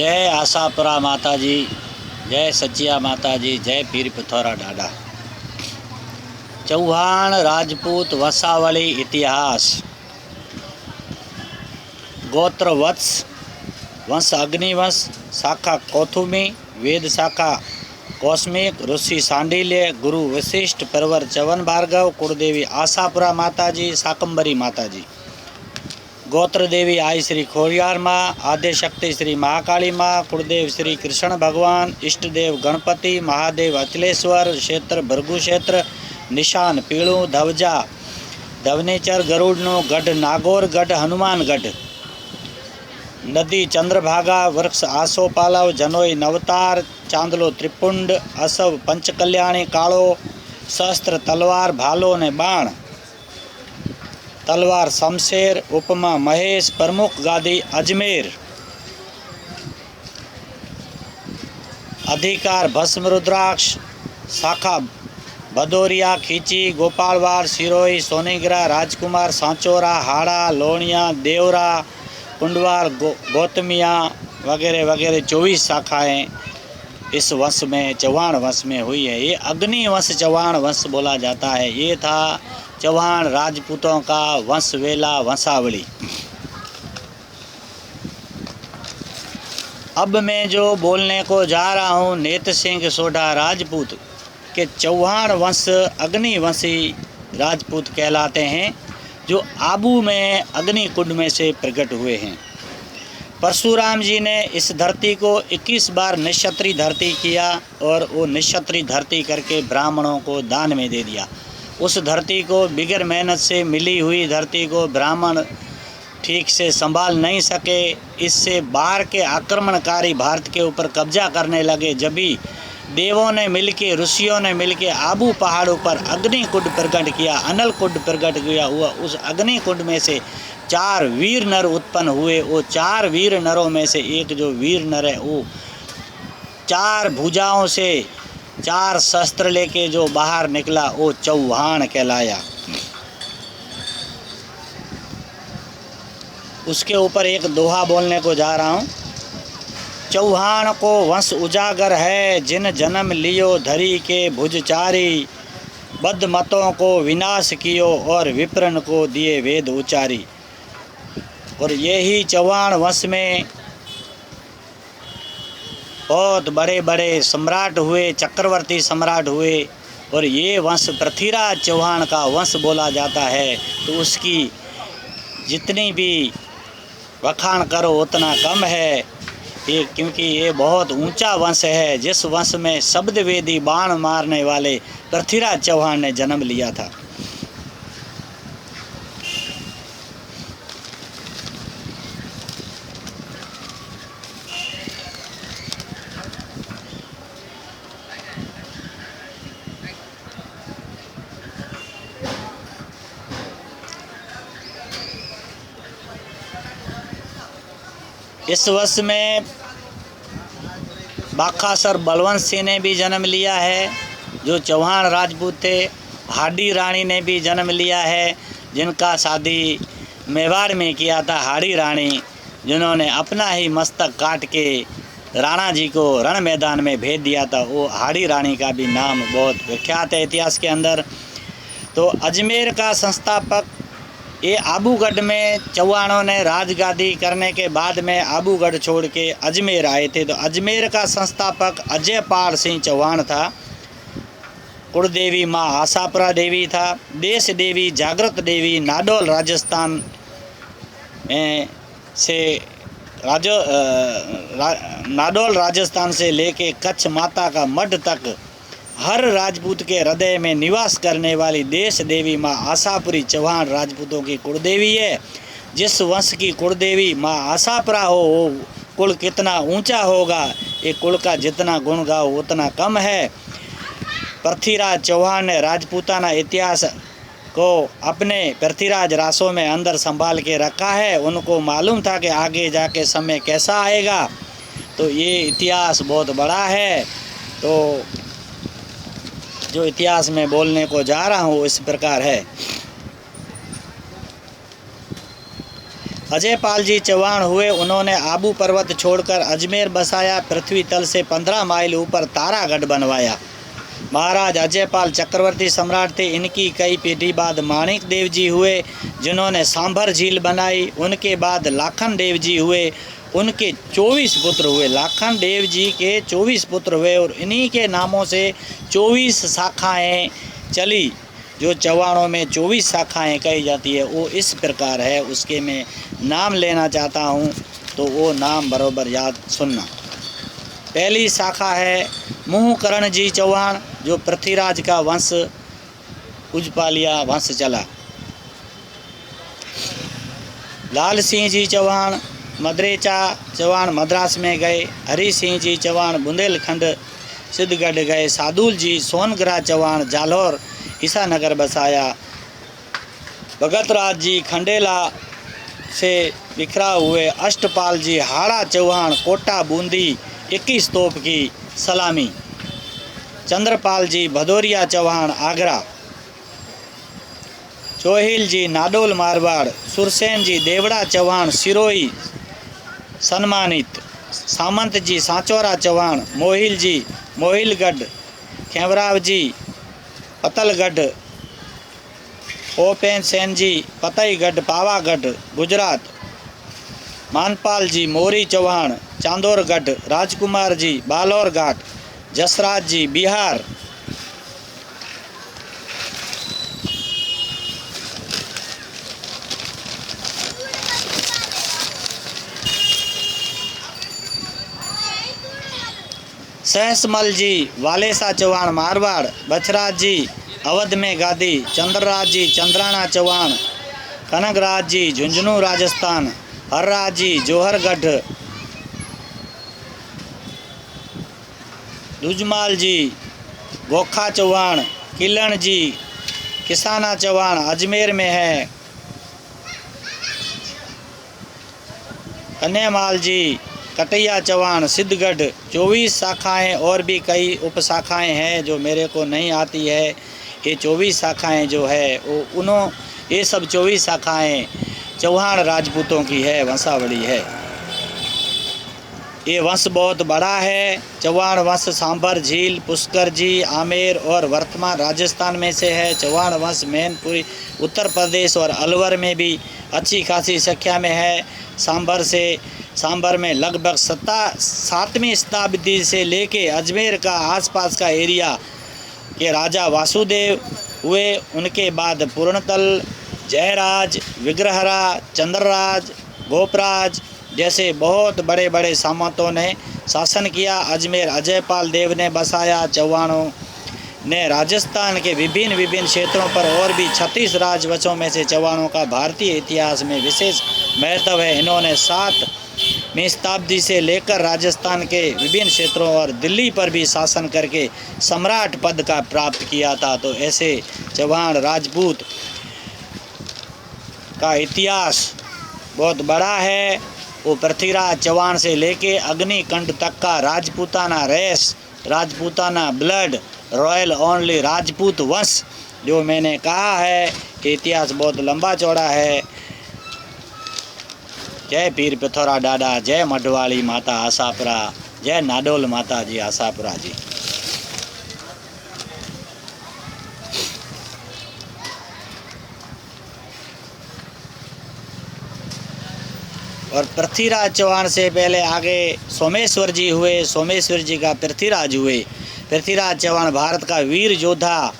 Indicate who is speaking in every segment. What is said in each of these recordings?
Speaker 1: जय आशापुरा माता जी, जय सचिया माता जी, जय पीर पिथौरा ॾाढा। चौहान राजपूत वंशावली इतिहास। गोत्र वत्स, वंश अग्निवंश, शाखा कौथुमी, वेद शाखा कौसमिक, ऋषि सांडिल्य, गुरु वशिष्ठ, परवर चवन भार्गव, कुलदेवी आशापुरा माता जी, शाकंभरी माता जी। गोत्र देवी आई श्री खोड़ियार माँ, आद्य शक्ति श्री महाकाली माँ, कुलदेव श्री कृष्ण भगवान, इष्ट देव गणपति, महादेव अचलेश्वर, क्षेत्र भृगु क्षेत्र, निशान पीड़ू, धवजा धवनेचर, गरुड़नो गढ़, नागौर गढ़, हनुमान गढ़, नदी चंद्रभागा, वृक्ष आसो पालव, जनोई नवतार, चांदलो त्रिपुंड, असव पंचकल्याणी, कालो शस्त्र तलवार, भालो ने बाण, तलवार शमशेर, उपमा महेश, प्रमुख गादी अजमेर, अधिकार भस्म रुद्राक्ष, शाखा भदौरिया, खींची, गोपालवार, सिरोही, सोनीग्रा, राजकुमार, सांचोरा, हाड़ा, लोनिया, देवरा, कुंडवार, गौतमिया वगैरह वगैरह 24 शाखाएँ इस वंश में, चौहान वंश में हुई है। ये अग्नि वंश चौहान वंश बोला जाता है। ये था चौहान राजपूतों का वंश वेला वंशावली। अब मैं जो बोलने को जा रहा हूँ नेत सिंह सोढ़ा राजपूत के चौहान वंश अग्निवंशी राजपूत कहलाते हैं, जो आबू में अग्नि कुंड में से प्रकट हुए हैं। परशुराम जी ने इस धरती को 21 बार निक्षत्री धरती किया और वो निक्षत्री धरती करके ब्राह्मणों को दान में दे दिया। उस धरती को बिगर मेहनत से मिली हुई धरती को ब्राह्मण ठीक से संभाल नहीं सके। इससे बाहर के आक्रमणकारी भारत के ऊपर कब्जा करने लगे। जब भी देवों ने मिलके, ऋषियों ने मिलके आबू पहाड़ों पर अग्नि कुंड प्रकट किया, अनल कुंड प्रकट किया हुआ, उस अग्नि कुंड में से 4 वीर नर उत्पन्न हुए। वो 4 वीर नरों में से एक जो वीर नर है वो 4 भुजाओं से 4 शस्त्र लेके जो बाहर निकला वो चौहान कहलाया। उसके ऊपर एक दोहा बोलने को जा रहा हूँ। चौहान को वंश उजागर है, जिन जन्म लियो धरी के भुजचारी, बद्ध मतों को विनाश कियो और विप्रन को दिए वेद उचारी। और यही चौहान वंश में बहुत बड़े बड़े सम्राट हुए, चक्रवर्ती सम्राट हुए। और ये वंश पृथ्वीराज चौहान का वंश बोला जाता है। तो उसकी जितनी भी बखान करो उतना कम है, ये क्योंकि ये बहुत ऊंचा वंश है, जिस वंश में शब्द वेदी बाण मारने वाले पृथ्वीराज चौहान ने जन्म लिया था। इस वर्ष में बाखासर बलवंत सिंह ने भी जन्म लिया है, जो चौहान राजपूत थे। हाड़ी रानी ने भी जन्म लिया है, जिनका शादी मेवाड़ में किया था। हाड़ी रानी जिन्होंने अपना ही मस्तक काट के राणा जी को रण मैदान में भेज दिया था, वो हाड़ी रानी का भी नाम बहुत विख्यात है इतिहास के अंदर। तो अजमेर का संस्थापक ये आबूगढ़ में चौहानों ने राजगादी करने के बाद में आबूगढ़ छोड़ के अजमेर आए थे। तो अजमेर का संस्थापक अजयपाल सिंह चौहान था। कुलदेवी माँ आशापुरा देवी था। देश देवी जागृत देवी नाडोल राजस्थान नाडोल राजस्थान से लेके कच्छ माता का मठ तक हर राजपूत के हृदय में निवास करने वाली देश देवी माँ आशापुरी चौहान राजपूतों की कुलदेवी है। जिस वंश की कुलदेवी माँ आशापुरा हो, वो कुल कितना ऊंचा होगा, ये कुल का जितना गुण गाओ उतना कम है। पृथ्वीराज चौहान ने राजपूताना इतिहास को अपने पृथ्वीराज रासों में अंदर संभाल के रखा है। उनको मालूम था कि आगे जाके समय कैसा आएगा। तो ये इतिहास बहुत बड़ा है। तो जो इतिहास में बोलने को जा रहा हूँ इस प्रकार है। अजयपाल जी चौहान हुए, उन्होंने आबू पर्वत छोड़कर अजमेर बसाया, पृथ्वी तल से 15 माइल ऊपर तारागढ़ बनवाया। महाराज अजयपाल चक्रवर्ती सम्राट थे। इनकी कई पीढ़ी बाद माणिक देव जी हुए, जिन्होंने सांभर झील बनाई। उनके बाद लाखन देव जी हुए, उनके 24 पुत्र हुए। लाखन देव जी के 24 पुत्र हुए और इन्हीं के नामों से 24 शाखाएं चली। जो चौहानों में 24 शाखाएं कही जाती है वो इस प्रकार है। उसके मैं नाम लेना चाहता हूँ, तो वो नाम बरोबर याद सुनना। पहली शाखा है मुहकरण जी चौहान, जो पृथ्वीराज का वंश उजपालिया वंश चला। लाल सिंह जी चौहान मदरेचा चौहान मद्रास में गए। हरि सिंह जी चौहान बुंदेलखंड सिद्धगढ़ गए। सादुल जी सोनगरा चौहान जालौर ईसानगर बसाया। भगतराज जी खंडेला से बिखरा हुए। अष्टपाल जी हाड़ा चौहान कोटा बूंदी 21 तोप की सलामी। चंद्रपाल जी भदौरिया चौहान आगरा। चोहिल जी नाडोल मारवाड़। सुरसेन जी देवड़ा चौहान सिरोही सम्मानित। सामंत जी सांचौरा चौहान। मोहिल जी मोहिलगढ़। खेवराव जी पतलगढ़। ओपेन सेन जी पतईगढ़ पावागढ़ गुजरात। मानपाल जी मोरी चौहान चांदोरगढ़। राजकुमार जी बालोर घाट। जसराज जी बिहार। सहसमल जी वालेसा चौहान मारवाड़। बछराज जी अवध में गादी। चंद्रराज जी चंद्राना चौहान कनकराज जी झुंझुनू राजस्थान। हरराज जी जोहरगढ़। दुजमाल जी गोखा चौहान। किलन जी किसाना चौहान अजमेर में है। कन्यामाल जी कटैया चौहान सिद्धगढ़। 24 शाखाएं और भी कई उप शाखाएँ हैं जो मेरे को नहीं आती है। ये 24 शाखाएं जो है वो ये सब 24 शाखाएं चौहान राजपूतों की है, वंशावली है। ये वंश बहुत बड़ा है। चौहान वंश सांभर झील पुष्कर जी आमेर और वर्तमान राजस्थान में से है। चौहान वंश मैनपुरी उत्तर प्रदेश और अलवर में भी अच्छी खासी संख्या में है। सांभर में लगभग 7वीं शताब्दी से लेके अजमेर का आसपास का एरिया के राजा वासुदेव हुए। उनके बाद पूर्णतल जयराज विग्रहरा चंद्रराज गोपराज जैसे बहुत बड़े बड़े सामंतों ने शासन किया। अजमेर अजयपाल देव ने बसाया। चौहानों ने राजस्थान के विभिन्न क्षेत्रों पर और भी 36 राजवंशों में से चौहानों का भारतीय इतिहास में विशेष महत्व है। इन्होंने 7वीं शताब्दी से लेकर राजस्थान के विभिन्न क्षेत्रों और दिल्ली पर भी शासन करके सम्राट पद का प्राप्त किया था। तो ऐसे चौहान राजपूत का इतिहास बहुत बड़ा है। वो पृथ्वीराज चौहान से लेके अग्निकंठ तक का Rajputana race, Rajputana blood, royal only Rajput वंश जो मैंने कहा है, इतिहास बहुत लंबा चौड़ा है। जय पीर पिथौरा डाडा, जय मढ़वाली माता आशापुरा, जय नाडोल माता जी आशापुरा जी। और पृथ्वीराज चौहान से पहले आगे सोमेश्वर जी हुए। सोमेश्वर जी का पृथ्वीराज हुए। पृथ्वीराज चौहान भारत का वीर योद्धा,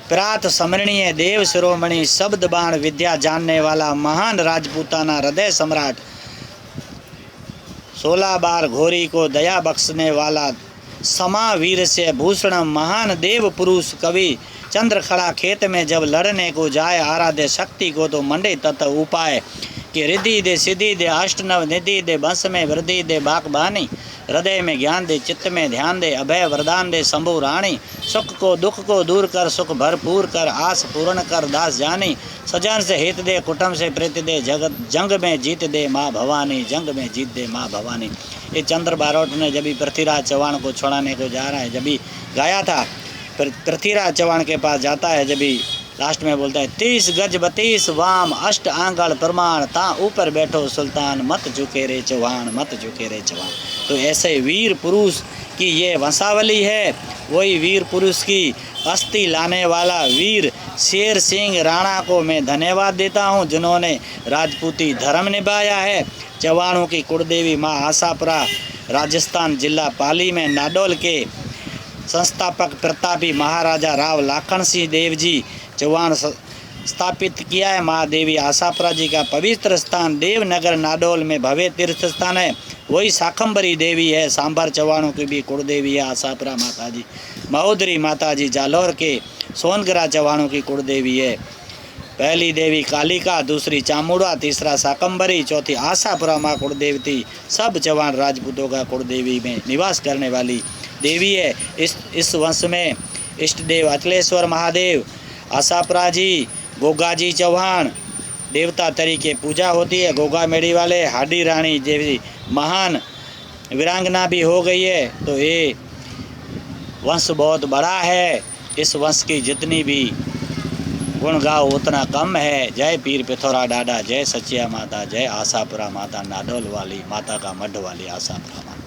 Speaker 1: प्रात स्मरणीय देव शिरोमणि, शब्द बाण विद्या जानने वाला महान राजपूताना हृदय सम्राट, 16 बार घोरी को दया बख्शने वाला, समा वीर से भूषण महान देव पुरुष, कवि चंद्र खड़ा खेत में जब लड़ने को जाए, आराध्य शक्ति को तो मंडे तत् उपाय, कि रिद्धि दे सिद्धि दे अष्टनव निधि दे, बंस में वृद्धि दे बाकबानी, हृदय में ज्ञान दे चित्त में ध्यान दे, अभय वरदान दे शंभु रानी, सुख को दुख को दूर कर सुख भरपूर कर, आस पूर्ण कर दास जानी, सजन से हित दे कुटुंब से प्रीति दे, जगत जंग में जीत दे माँ भवानी, जंग में जीत दे माँ भवानी। ये चंद्र बारोट ने जब भी पृथ्वीराज चौहान को छोड़ाने को जा रहा है, जब भी गाया था, पृथ्वीराज चौहान के पास जाता है, जब भी लास्ट में बोलता है 30 गज 32 वाम अष्ट आंगल प्रमाण ता ऊपर बैठो सुल्तान मत झुके रे चौहान मत झुके रे चौहान। तो ऐसे वीर पुरुष की ये वंशावली है। वही वीर पुरुष की अस्थि लाने वाला वीर शेर सिंह राणा को मैं धन्यवाद देता हूँ, जिन्होंने राजपूती धर्म निभाया है। चौहानों की कुलदेवी माँ आशापुरा राजस्थान जिला पाली में नाडोल के संस्थापक प्रतापी महाराजा राव लाखन सिंह देव जी चौहान स्थापित किया है। महादेवी आशापुरा जी का पवित्र स्थान देवनगर नाडोल में भव्य तीर्थ स्थान है। वही शाकंभरी देवी है। सांभर चौहानों की भी कुलदेवी है आशापुरा माता जी। महोदरी माता जी जालौर के सोनगरा चौहानों की कुलदेवी है। पहली देवी कालिका, दूसरी चामुंडा, तीसरा शाकंभरी, चौथी आशापुरा माँ कुलदेवती। सब चौहान राजपूतों का कुलदेवी में निवास करने वाली देवी है। इस वंश में इष्ट देव अखिलेश्वर महादेव, आशापुरा जी, गोगा जी चौहान देवता तरीके पूजा होती है। गोगा मेड़ी वाले हाडी रानी जैसी महान वीरांगना भी हो गई है। तो ये वंश बहुत बड़ा है। इस वंश की जितनी भी गुण गाओ उतना कम है। जय पीर पिथौरा डाडा, जय सचिया माता, जय आशापुरा माता नाडोल वाली माता का मढ़ वाली आशापुरा माता।